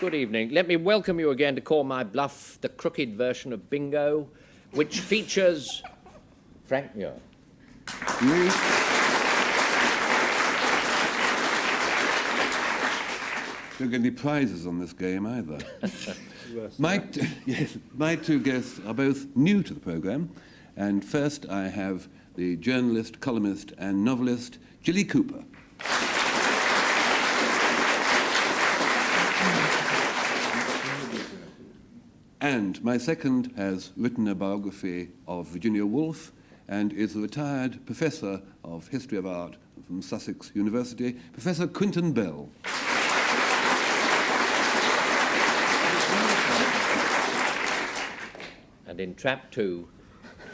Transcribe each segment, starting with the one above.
Good evening. Let me welcome you again to Call My Bluff, the crooked version of bingo, which features Frank Muir. Don't get any prizes on this game either. My two guests are both new to the programme, and first I have the journalist, columnist and novelist Jilly Cooper. And my second has written a biography of Virginia Woolf and is a retired professor of history of art from Sussex University, Professor Quinton Bell. And in Trap 2,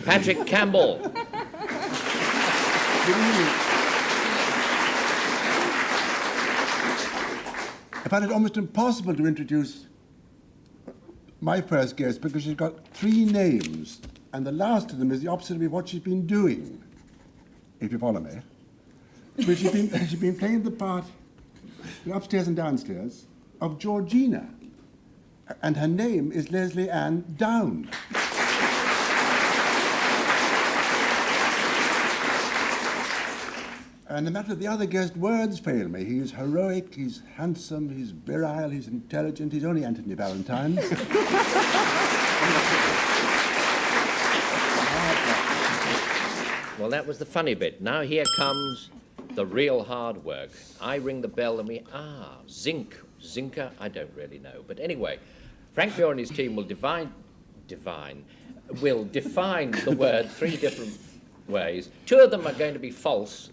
Patrick Campbell. I find it almost impossible to introduce my first guest because she's got three names, and the last of them is the opposite of what she's been doing, if you follow me. But she's been playing the part, upstairs and downstairs, of Georgina, and her name is Leslie Ann Down. And no matter the other guest, words fail me. He is heroic, he's handsome, he's virile, he's intelligent, he's only Anthony Valentine. Well, that was the funny bit. Now here comes the real hard work. I ring the bell and Zinker, I don't really know. But anyway, Frank Muir and his team will define the word three different ways. Two of them are going to be false.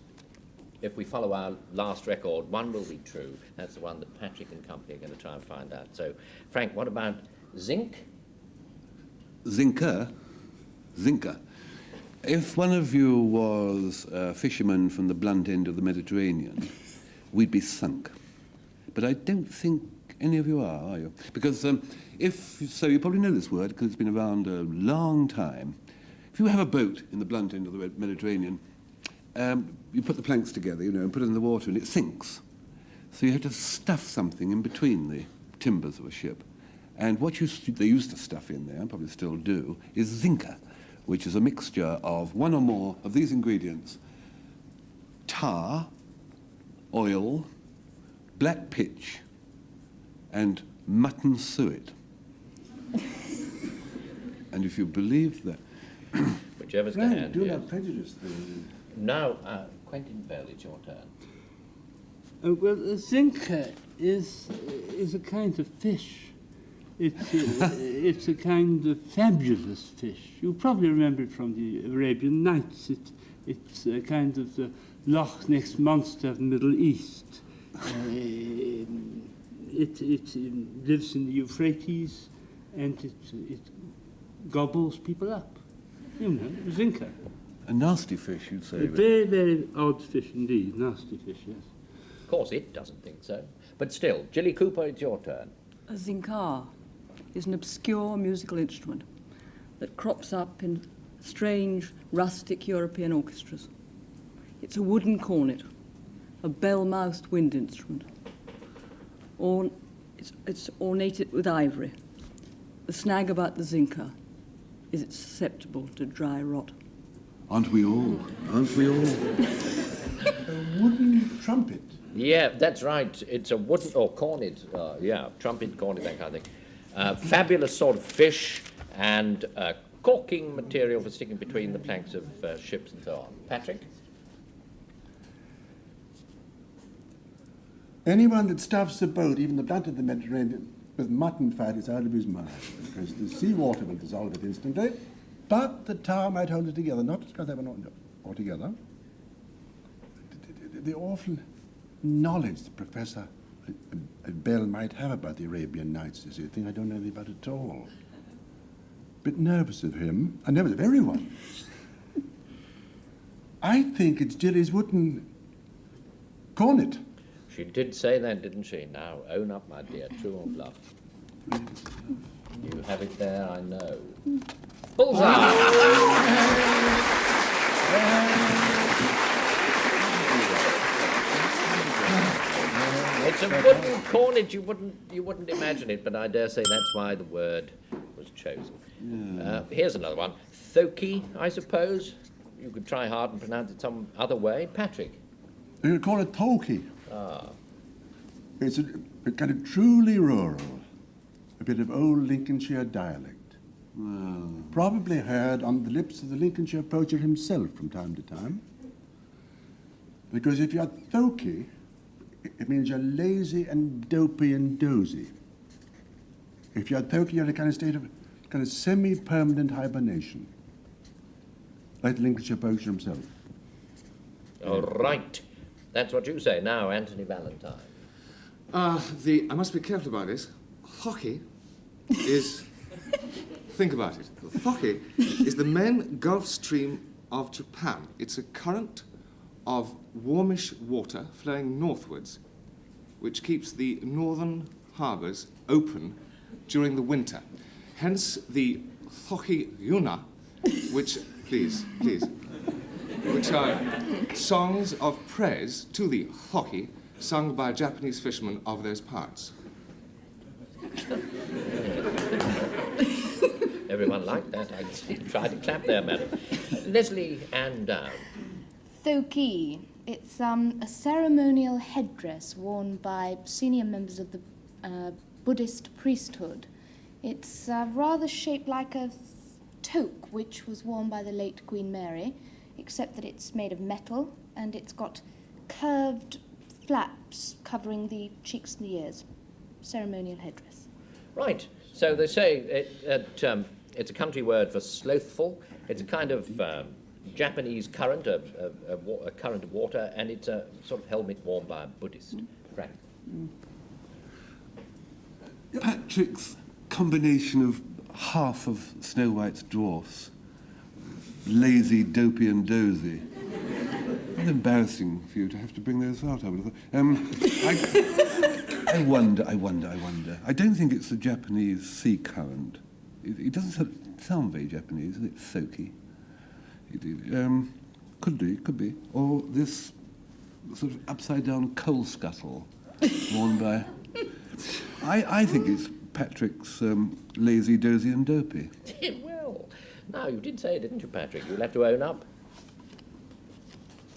If we follow our last record, one will be true. That's the one that Patrick and company are going to try and find out. So, Frank, what about zinc? Zinker. If one of you was a fisherman from the blunt end of the Mediterranean, we'd be sunk. But I don't think any of you are you? Because if so, you probably know this word because it's been around a long time. If you have a boat in the blunt end of the Mediterranean, you put the planks together, and put it in the water, and it sinks. So you have to stuff something in between the timbers of a ship. And what they used to stuff in there, and probably still do, is zinca, which is a mixture of one or more of these ingredients: tar, oil, black pitch, and mutton suet. And if you believe that... Whichever's the hand, do not prejudice. Now, Quentin Bell, it's your turn. Well, zinca is a kind of fish. It's a kind of fabulous fish. You probably remember it from the Arabian Nights. It's a kind of the Loch Ness monster of the Middle East. It lives in the Euphrates, and it gobbles people up. Zinca. A nasty fish, you'd say. A very, very odd fish indeed. Nasty fish, yes. Of course, it doesn't think so. But still, Jilly Cooper, it's your turn. A zinkar is an obscure musical instrument that crops up in strange, rustic European orchestras. It's a wooden cornet, a bell-mouthed wind instrument. It's ornated with ivory. The snag about the zinka is it's susceptible to dry rot. Aren't we all? A wooden trumpet. Yeah, that's right. It's a wooden, or cornet, trumpet, cornet, that kind of thing. Fabulous sort of fish and corking material for sticking between the planks of ships and so on. Patrick? Anyone that stuffs a boat, even the blunt of the Mediterranean, with mutton fat is out of his mind, because the seawater will dissolve it instantly. But the tar might hold it together, not because they were not altogether. The awful knowledge the Professor Bell might have about the Arabian Nights is a thing I don't know anything about at all. Bit nervous of him, and nervous of everyone. I think it's Jilly's wooden cornet. She did say that, didn't she? Now, own up, my dear, true or bluff. You have it there, I know. Bullseye! It's a wooden cornet. You wouldn't imagine it, but I dare say that's why the word was chosen. Here's another one. Thoki, I suppose. You could try hard and pronounce it some other way. Patrick. You could call it Toki. It's a kind of truly rural, a bit of old Lincolnshire dialect. Probably heard on the lips of the Lincolnshire poacher himself from time to time. Because if you're Thoki, it means you're lazy and dopey and dozy. If you're Thoki, you're in a kind of state of kind of semi-permanent hibernation, like the Lincolnshire poacher himself. All right. That's what you say. Now, Anthony Valentine. I must be careful about this. Hockey is... Think about it. Hockey is the main Gulf Stream of Japan. It's a current of warmish water flowing northwards, which keeps the northern harbours open during the winter. Hence the Hockey Yuna, which, please, which are songs of praise to the hockey sung by Japanese fishermen of those parts. Everyone liked that. I tried to clap there, madam. Leslie Ann Down. Thoki. It's a ceremonial headdress worn by senior members of the Buddhist priesthood. It's rather shaped like a toque, which was worn by the late Queen Mary, except that it's made of metal and it's got curved flaps covering the cheeks and the ears. Ceremonial headdress. Right. So they say it's a country word for slothful. It's a kind of Japanese current, a current of water, and it's a sort of helmet worn by a Buddhist. Frank. Patrick's combination of half of Snow White's dwarfs, lazy, dopey and dozy. It's embarrassing for you to have to bring those out, I would have thought. I wonder. I don't think it's the Japanese sea current. It doesn't sound very Japanese, is it? Thoki. Could be. Or this sort of upside-down coal scuttle worn by... I think it's Patrick's lazy, dozy and dopey. Well, now you did say it, didn't you, Patrick? You'll have to own up.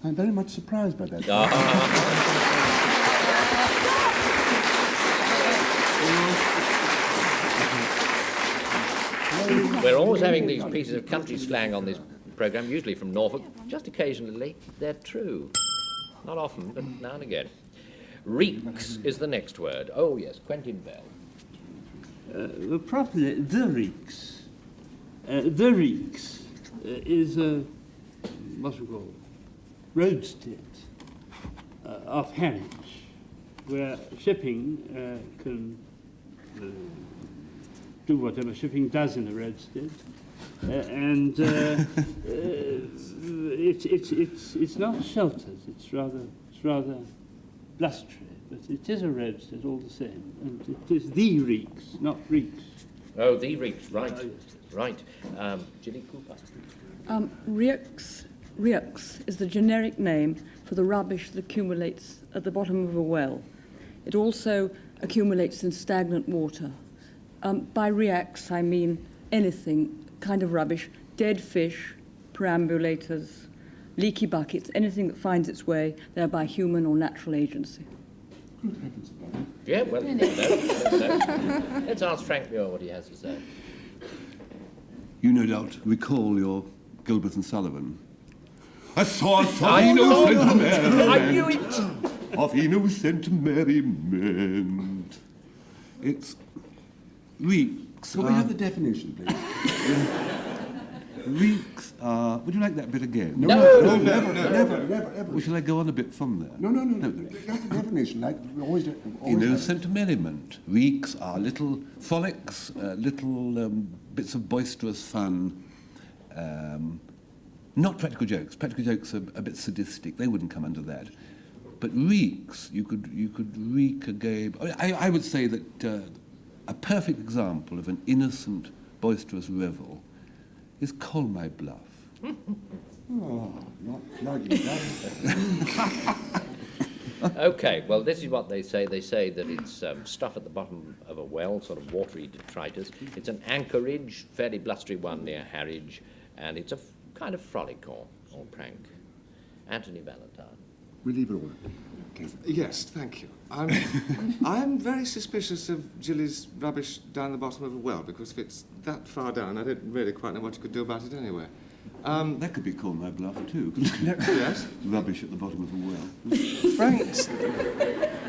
I'm very much surprised by that. We're always having these pieces of country slang on this programme, usually from Norfolk. Just occasionally, they're true. Not often, but now and again. Reeks is the next word. Oh, yes, Quentin Bell. Properly, the reeks. The reeks is a, what we call, roadstead of Harwich, where shipping can do whatever shipping does in a roadstead, and it's not sheltered. It's rather blustery, but it is a roadstead all the same, and it is the reeks, not reeks. Oh, the reeks, right. Right. Ginny Cooper. Reeks is the generic name for the rubbish that accumulates at the bottom of a well. It also accumulates in stagnant water. By reeks, I mean anything, kind of rubbish, dead fish, perambulators, leaky buckets, anything that finds its way there by human or natural agency. Good heavens above it. Yeah, well, no. Let's ask Frank Muir what he has to say. You no doubt recall your Gilbert and Sullivan. I saw innocent merriment. I knew it. Of innocent merriment. It's reeks. Could we have the definition, please? Reeks are... Would you like that bit again? No, never, ever. Or shall I go on a bit from there? No. That's the definition, like we always do. Innocent merriment. Reeks are little frolics, little bits of boisterous fun. Not practical jokes. Practical jokes are a bit sadistic. They wouldn't come under that. But reeks, you could reek a game. I would say that a perfect example of an innocent, boisterous revel is Call My Bluff. Oh, not lugging that. Okay, well, this is what they say. They say that it's stuff at the bottom of a well, sort of watery detritus. It's an anchorage, fairly blustery one near Harwich, and it's a kind of frolic or prank. Anthony Valentine. We leave it all. Okay. Yes, thank you. I'm very suspicious of Jilly's rubbish down the bottom of a well, because if it's that far down, I don't really quite know what you could do about it anyway. That could be called my bluff too, couldn't it? Yes? Rubbish at the bottom of a well. Frank's,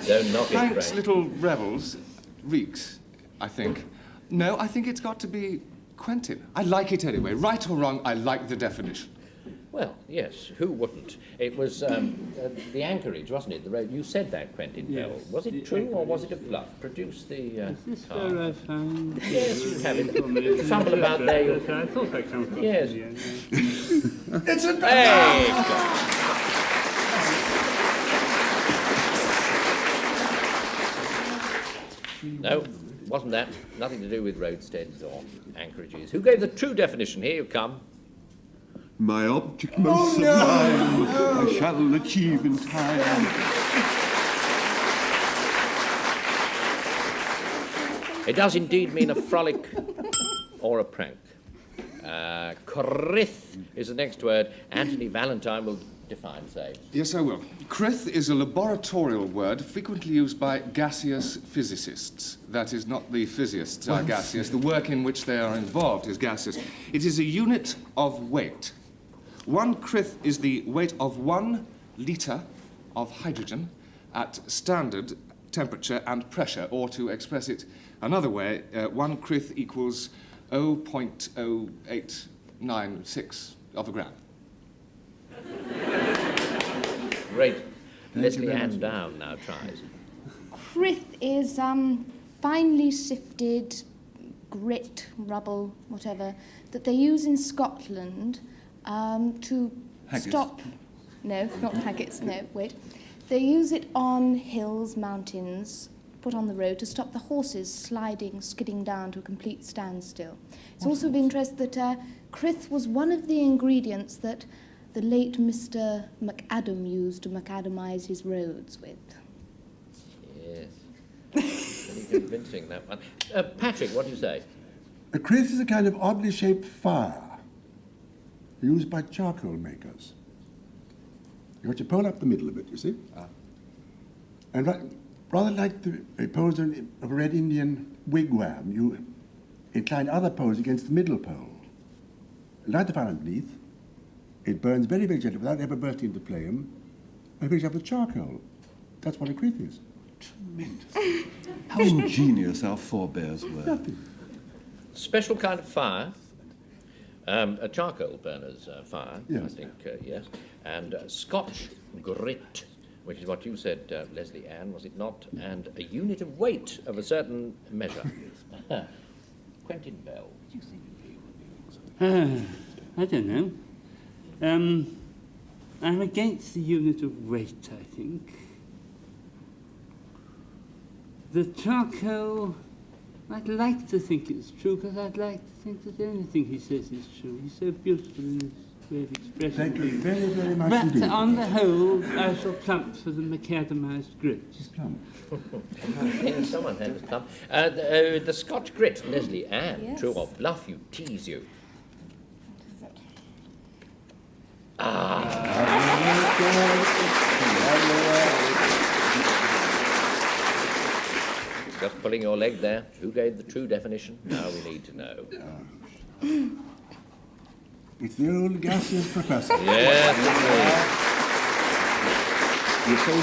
Don't knock it, Frank's Frank. little revels reeks, I think. No, I think it's got to be Quentin. I like it anyway. Right or wrong, I like the definition. Well, yes, who wouldn't? It was the anchorage, wasn't it? The road. You said that, Quentin Yes, Bell. Was the it true or was it a anchorage, bluff? Produce the Is this card. where I found... Yes, you have it. Fumble about there. You'll... I thought I came across Yes. it again. It's a Hey! No, wasn't that. Nothing to do with roadsteads or anchorages. Who gave the true definition? Here you come. My object most sublime, I shall achieve in time. It does indeed mean a frolic or a prank. Crith is the next word. Anthony Valentine will define, say. Yes, I will. Crith is a laboratorial word frequently used by gaseous physicists. That is, not the physists are gaseous. The work in which they are involved is gaseous. It is a unit of weight. 1 crith is the weight of 1 litre of hydrogen at standard temperature and pressure, or to express it another way, 1 crith equals 0.0896 of a gram. Great. Leslie Ann Down now tries. Crith is finely sifted grit, rubble, whatever, that they use in Scotland to Haggis. stop... No, not haggis, no, wait. They use it on hills, mountains, put on the road to stop the horses skidding down to a complete standstill. It's also of interest that crith was one of the ingredients that the late Mr. McAdam used to macadamize his roads with. Yes. Pretty convincing, that one. Patrick, what do you say? A crith is a kind of oddly shaped fire used by charcoal makers. You got your pole up the middle of it, you see? And rather like the poles of a Red Indian wigwam, you incline other poles against the middle pole. Light the fire underneath. It burns very, very gently without ever bursting into flame, and picks up with charcoal. That's what a crith is. Tremendous. How ingenious our forebears were. Nothing. Special kind of fire. A charcoal burner's fire, I Yes. think, yes. And Scotch grit, which is what you said, Leslie Ann, was it not? And a unit of weight of a certain measure. Quentin Bell. I don't know. I'm against the unit of weight, I think. The charcoal, I'd like to think it's true, because I'd like to think that anything he says is true. He's so beautiful in his way of expressing Thank you things. very, very much But indeed. on the whole, I shall plump for the macadamized grit. It's plump. Yes, someone had a clump. The Scotch grit, Leslie Ann. Yes. True or bluff, you tease you. Just pulling your leg there. Who gave the true definition? Now we need to know. It's the old gaseous professor. Yes, You're so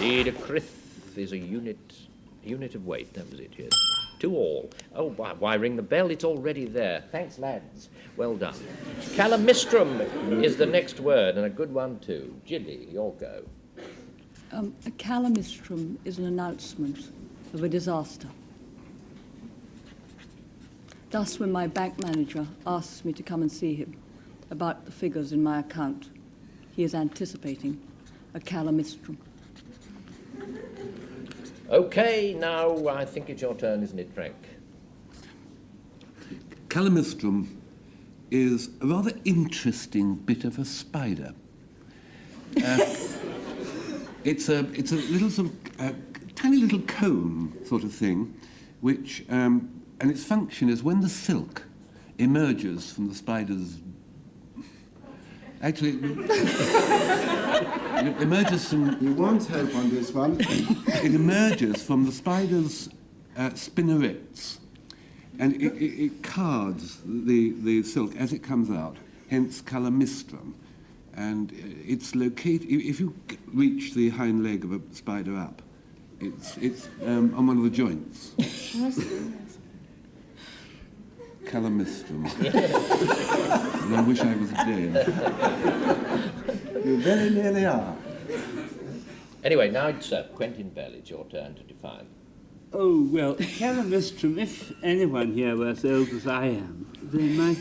indeed. A crith is a unit of weight. That was it, yes. 2 all. Oh, why ring the bell? It's already there. Thanks, lads. Well done. Calamistrum is the next word, and a good one too. Gilly, your go. A calamistrum is an announcement of a disaster. Thus, when my bank manager asks me to come and see him about the figures in my account, he is anticipating a calamistrum. Okay, now I think it's your turn, isn't it, Frank? Calamistrum is a rather interesting bit of a spider. It's a little sort of tiny little comb sort of thing, which and its function is when the silk emerges from the spider's. Actually, it emerges from. You want help on this one? It emerges from the spider's spinnerets, and it cards the silk as it comes out, hence calamistrum. And it's located, if you reach the hind leg of a spider up, it's on one of the joints. Calamistrum. And I wish I was dead. You very nearly are. Anyway, now it's Quentin Bell. It's your turn to define. Oh, well, calamistrum, if anyone here were as old as I am, they might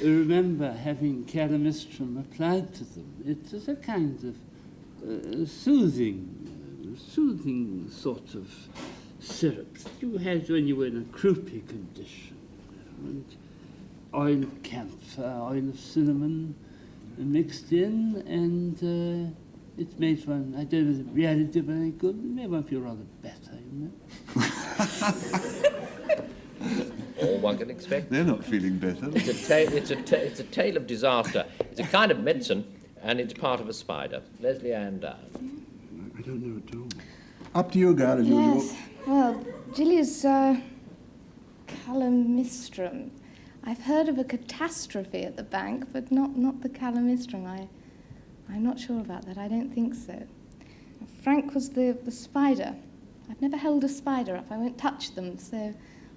remember having calamistrum applied to them. It is a kind of soothing sort of syrup that you had when you were in a croupy condition. And oil of camphor, oil of cinnamon mixed in, and it made one, I don't know if it really did very good, it made one feel rather better, you know. All one can expect. They're not feeling better. It's a tale of disaster. It's a kind of medicine, and it's part of a spider. Leslie Ann Down. I don't know at all. Up to you, girl, as usual. Yes. Well, Gillia's calamistrum. I've heard of a catastrophe at the bank, but not the calamistrum. I'm not sure about that. I don't think so. Frank was the spider. I've never held a spider up. I won't touch them, so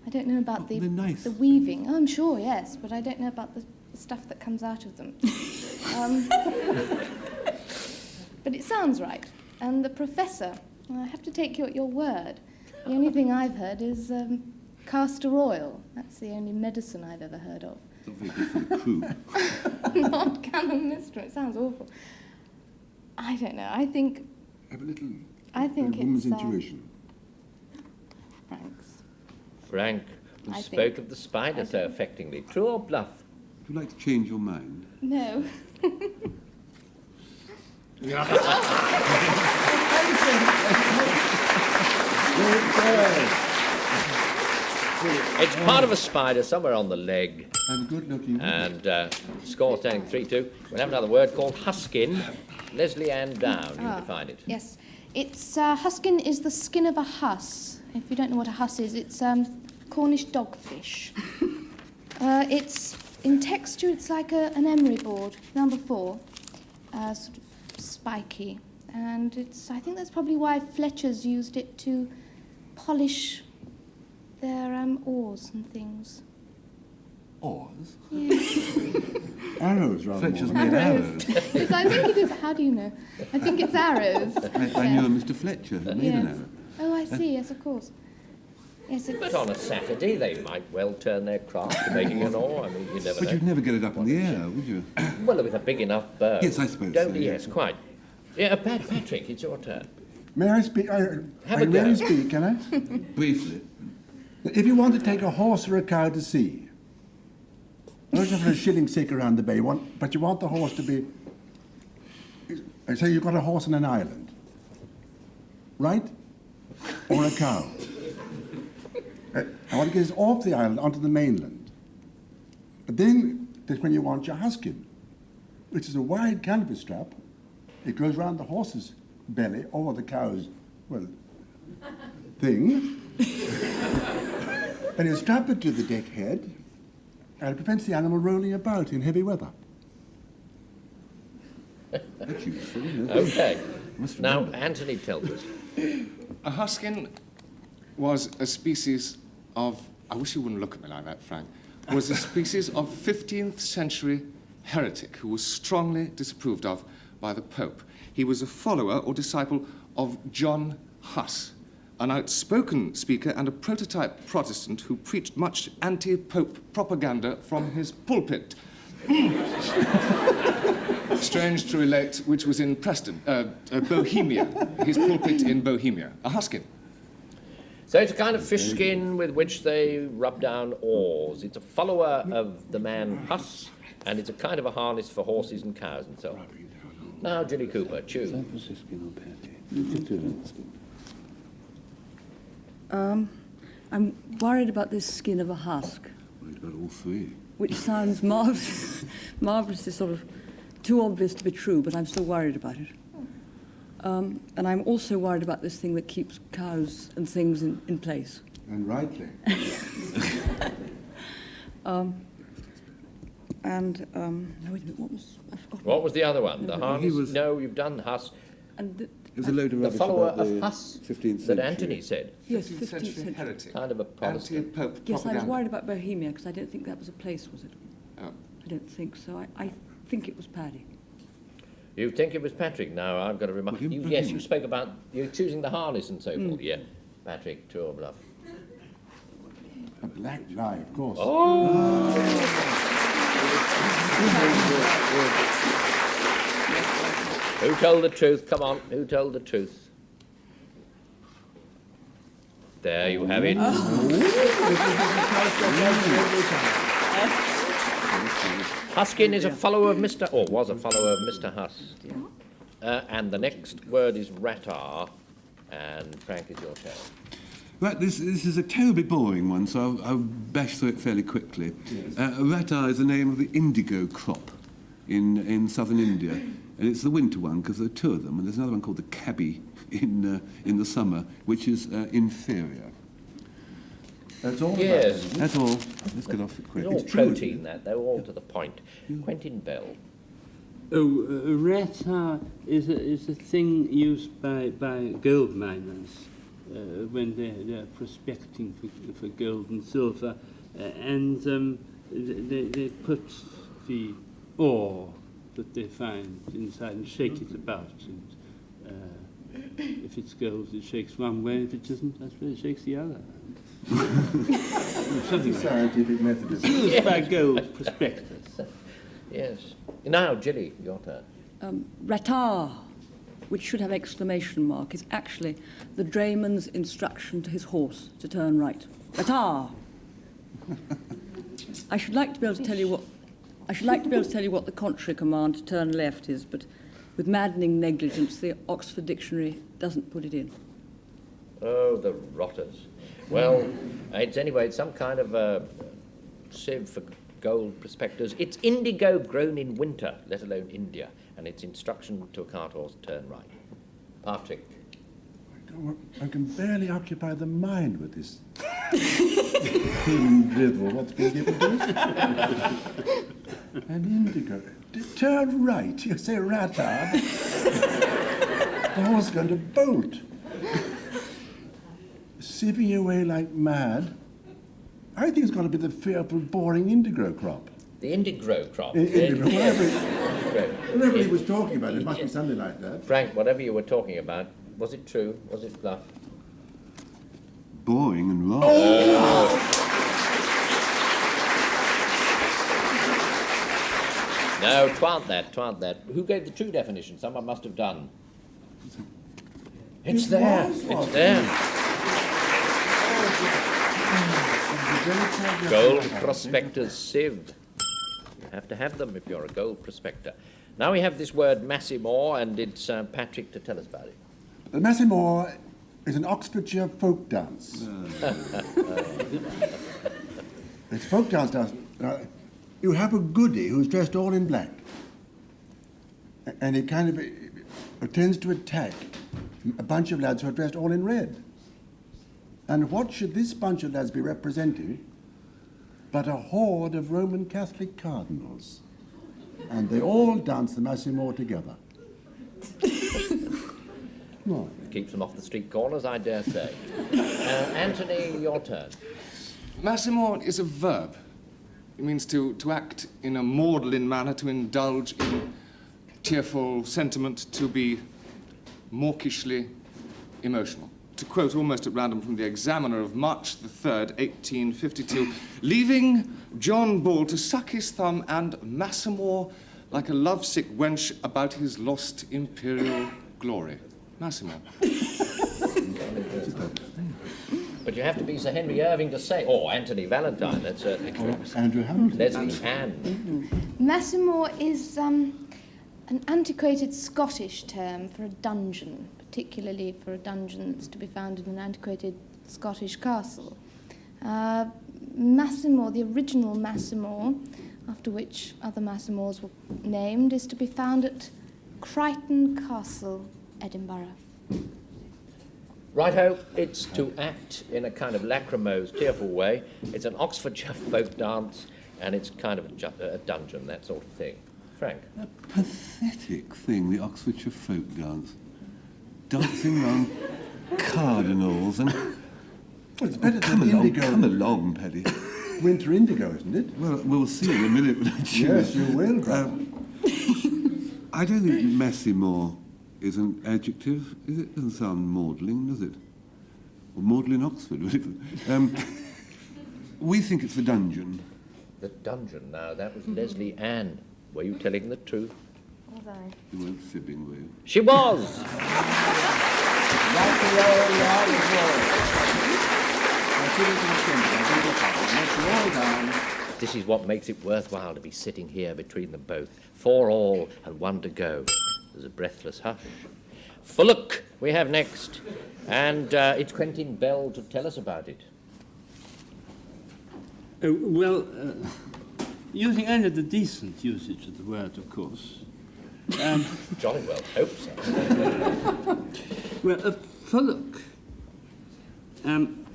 I don't know about they're nice. the weaving. Oh, I'm sure, yes, but I don't know about the stuff that comes out of them. But it sounds right. And the professor, well, I have to take your word. The only thing I've heard is castor oil. That's the only medicine I've ever heard of. Not very good for the crew. Not calamistrum. It sounds awful. I don't know. I think Have a little it's woman's intuition. Frank's. Frank, who I spoke think- of the spider I so think- affectingly. True or bluff? Would you like to change your mind? No. It's part of a spider somewhere on the leg. And good looking. And score standing 3-2. We'll have another word called huskin. Leslie Ann Down, you define it. Yes. It's huskin is the skin of a huss. If you don't know what a huss is, it's Cornish dogfish. It's in texture. It's like an emery board, number 4, sort of spiky, and I think that's probably why Fletchers used it to polish their oars and things. Oars? Arrows, rather Fletcher's more. made arrows. Yes, I think it is. How do you know? I think it's arrows. I knew a Mr. Fletcher who made an Yes. arrow. Oh, I see. Yes, of course. Yes, But it's. on a Saturday, they might well turn their craft to making an oar. I mean, you never But know. you'd never get it up in the air, would you? Well, with a big enough bow. Yes, I suppose Don't so, Yes, quite. Yeah, Patrick, it's your turn. May I speak? Have I a go. really speak, can I? Briefly. If you want to take a horse or a cow to sea, not just for a shilling sick around the bay, but you want the horse to be. Say you've got a horse on an island, right? Or a cow. I want to get it off the island onto the mainland. But then that's when you want your huskin, which is a wide canvas strap. It goes round the horse's belly or the cow's, well, thing. And you strap it to the deck head, and it prevents the animal rolling about in heavy weather. That's useful, isn't it? Okay. Must Now, remember. Anthony tells us. A huskin was a species of, I wish you wouldn't look at me like that, Frank, was a species of 15th century heretic who was strongly disapproved of by the Pope. He was a follower or disciple of John Huss, an outspoken speaker and a prototype Protestant who preached much anti-Pope propaganda from his pulpit. Strange to relate, which was in Preston, Bohemia, his pulpit in Bohemia, a huskin. So it's a kind of fish skin with which they rub down oars. It's a follower of the man Huss, and it's a kind of a harness for horses and cows and so on. Now, Julie Cooper, choose. San Franciscan or Patty? Just do that. I'm worried about this skin of a husk, Worried about all three. which sounds marvellously sort of too obvious to be true, but I'm still worried about it. And I'm also worried about this thing that keeps cows and things in place. And rightly. No, wait a minute, I forgot. What was the other one? The harness? was- No, you've done Huss. And It was a load of The rubbish follower about of the Huss 15th that century. Anthony said. yes, 15th 15th century century. heretic. Kind of a Protestant. Anti-Pope Yes, I was propaganda. worried about Bohemia because I don't think that was a place, was it? Oh. I don't think so. I think it was Paddy. You think it was Patrick? No, I've got to remind Well, you. him- Yes, you spoke about you choosing the harness and so forth. Yeah, Patrick, true or bluff? A black lie, of course. Who told the truth? Come on, who told the truth? There you have it. Huskin is a follower of Mr. or was a follower of Mr. Huss. And the next word is ratar. And Frank, is your turn. Right, this is a terribly boring one, so I'll bash through it fairly quickly. Rata is the name of the indigo crop in southern India, and it's the winter one because there are two of them, and there's another one called the cabby in the summer, which is inferior. That's all. Yes, That's all. Let's get off it quick. it's all It's true. protein that. They're all to the point. Quentin Bell. Oh, rata is a thing used by gold miners when they're prospecting for gold and silver, and they put the ore that they find inside and shake it about. And if it's gold, it shakes one way. If it isn't, that's where it shakes the other. Something like that. Scientific method. Used by gold prospectors. Yes. Now, Gilly, your turn. Ratar, which should have exclamation mark, is actually the drayman's instruction to his horse to turn right. Ratar. I should like to be able to tell you what the contrary command to turn left is, but with maddening negligence, the Oxford Dictionary doesn't put it in. Oh, the rotters. Well, it's some kind of a sieve for gold prospectors. It's indigo grown in winter, let alone India, and it's instruction to a cart horse, turn right. Patrick. I can barely occupy the mind with this thin drivel. What's been given to us? An indigo. Turn right. You say ratard. The horse is going to bolt. Sieving away like mad. I think it's going to be the fearful, boring indigo crop. The indigo crop. Indigo, whatever, Indigo. whatever he was talking about, it must be something like that. Frank, whatever you were talking about, was it true? Was it bluff? Boring and wrong. No, twant that. Who gave the true definition? Someone must have done. It's there. It's there. Gold prospector's sieve. You have to have them if you're a gold prospector. Now we have this word Massimore, and it's Patrick to tell us about it. The Massimore is an Oxfordshire folk dance. It's folk dance. You have a goody who's dressed all in black, and he kind of tends to attack a bunch of lads who are dressed all in red. And what should this bunch of lads be representing but a horde of Roman Catholic cardinals? And they all dance the Massimore together. No. Keeps them off the street corners, I dare say. Anthony, your turn. Massimore is a verb. It means to act in a maudlin manner, to indulge in tearful sentiment, to be mawkishly emotional. To quote almost at random from the Examiner of March the 3rd, 1852, leaving John Bull to suck his thumb and Massimore like a lovesick wench about his lost imperial glory. Massimore. But you have to be Sir Henry Irving to say, or Anthony Valentine, that's certainly true. Andrew Hamilton. Leslie Ann. Massimore is an antiquated Scottish term for a dungeon, particularly for a dungeon that's to be found in an antiquated Scottish castle. Massimore, the original Massimore, after which other Massimores were named, is to be found at Crichton Castle, Edinburgh. Righto, it's to act in a kind of lachrymose, tearful way. It's an Oxfordshire folk dance, and it's kind of a dungeon, that sort of thing. Frank? A pathetic thing, the Oxfordshire folk dance. Dancing round cardinals and... Well, it's better come than along, indigo. come along, Paddy. Winter indigo, isn't it? Well, we'll see in a minute when I choose. Yes, you will, Grant. I don't think Massimore is an adjective, is it? Doesn't sound maudlin, does it? Or maudlin Oxford, would it? We think it's the dungeon. The dungeon, now, that was Leslie Ann. Were you telling the truth? Was I? You weren't fibbing, were you? She was! This is what makes it worthwhile to be sitting here between them both. 4 all and 1 to go. There's a breathless hush. Fullock we have next, and it's Quentin Bell to tell us about it. Using only the decent usage of the word, of course. Jolly well hope so. Well, a Fullock, I'm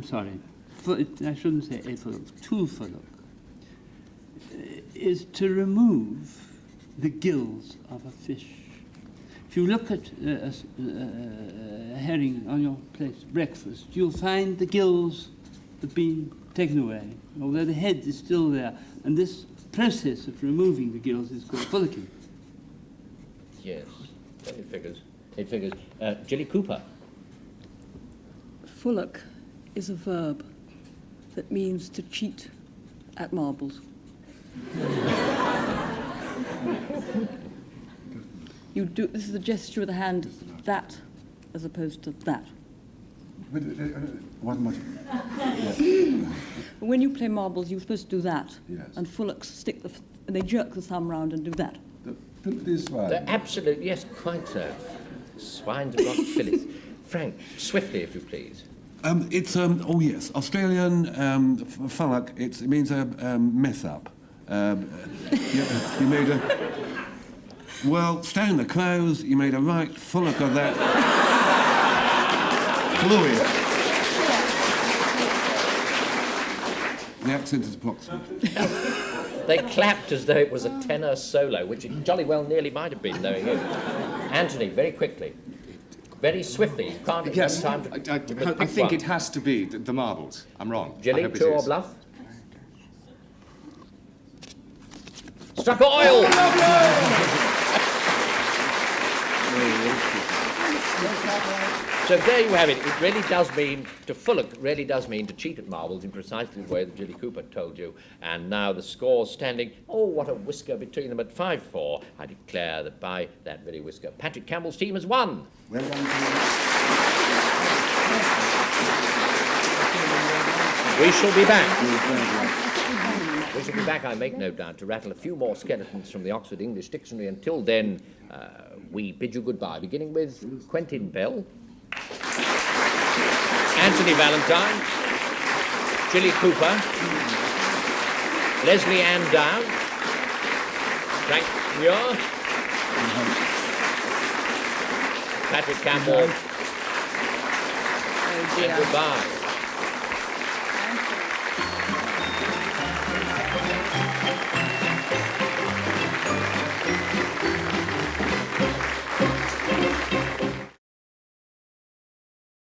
sorry, I shouldn't say a Fullock, two Fullock, is to remove the gills of a fish. If you look at a herring on your plate's breakfast, you'll find the gills have been taken away, although the head is still there. And this process of removing the gills is called fullocking. Yes, it figures. It figures. Jilly Cooper. Fullock is a verb that means to cheat at marbles. You do. This is a gesture of the hand, that, as opposed to that. But, wasn't much. When you play marbles, you're supposed to do that. Yes. And Fullocks stick they jerk the thumb round and do that. This one. Absolutely, yes, quite so. Swines have got fillies. Frank, swiftly, if you please. It's oh yes, Australian Fullock. It means a mess up. You made a stone the clothes. You made a right Fullock of that fluid. The accent is approximate. They clapped as though it was a tenor solo, which it jolly well nearly might have been, knowing you. Anthony, very quickly. Very swiftly. You can't Yes, have time to I think it has to be the marbles. I'm wrong. Jilly, I hope it true or is. bluff? Struck oil! So there you have it. It really does mean, to Fullock, really does mean to cheat at marbles in precisely the way that Jilly Cooper told you. And now the score's standing, oh, what a whisker between them at 5-4. I declare that by that very whisker, Patrick Campbell's team has won. Well done to We shall be back. We shall be back, I make no doubt, to rattle a few more skeletons from the Oxford English Dictionary. Until then, we bid you goodbye, beginning with Quentin Bell, Anthony Valentine, Jilly Cooper, Leslie Ann Down, Frank Muir, Patrick Campbell, and goodbye.